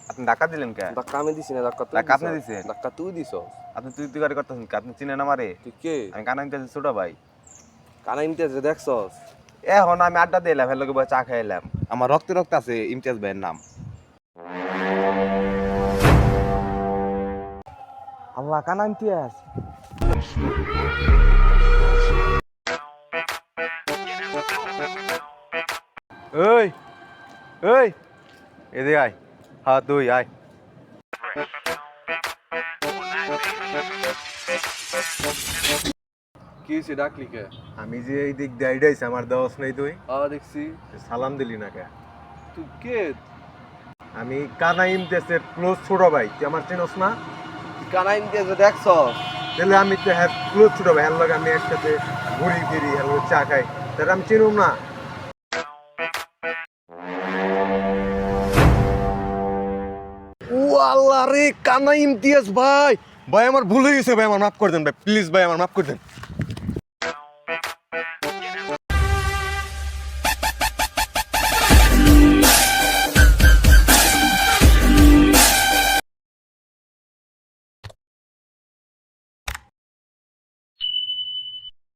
আপনি ধাক্কা দিলেন কে? ধাক্কা আমি দিছি না, ধাক্কা তুই ধাক্কা আপনি দিছস। দিছেন? ধাক্কা তুই দিছস। আপনি তুই গাড়ি করতেছেন কি? আপনি চিনেন আমারে? তুই কে? আমি কানা ইমতিয়াজ ছোট ভাই। কানা ইমতিয়াজ দেখছস? এখন আমি আড্ডা দিলাম, এর লগে বসে চা খাইলাম। আমার রক্তে রক্ত আছে ইমতিয়াজ ভাইয়ের নাম। আল্লাহ, কানা ইমতিয়াজ। ওই ওই, এদিকে আয়। হ্যাঁ তুই আয়। কি হইছে ডাকলি কে? আমি যে এই দিক দিয়ে আইডাইছি, আমার দোষ নেই তুই? দেখছি। সালাম দিলি না কে? তুই কে? আমি কানা ইমতিয়াজের ক্লোজ ছোট ভাই, তুই আমার চিনস না? তুই কানা ইমতিয়াজ দেখছস? তাহলে আমি তো হ্যাঁ ক্লোজ ছোট ভাই, এর লগে আমি একসাথে ঘুরি ফিরি, এর লগে চা খাই, তাহলে আমি চিনুম না? ও আল্লাহ রে, কানা ইমতিয়াজ ভাই! ভাই আমার ভুল হয়ে গেছে ভাই, আমার মাফ করে দেন ভাই, প্লিজ ভাই আমার মাফ করে দেন।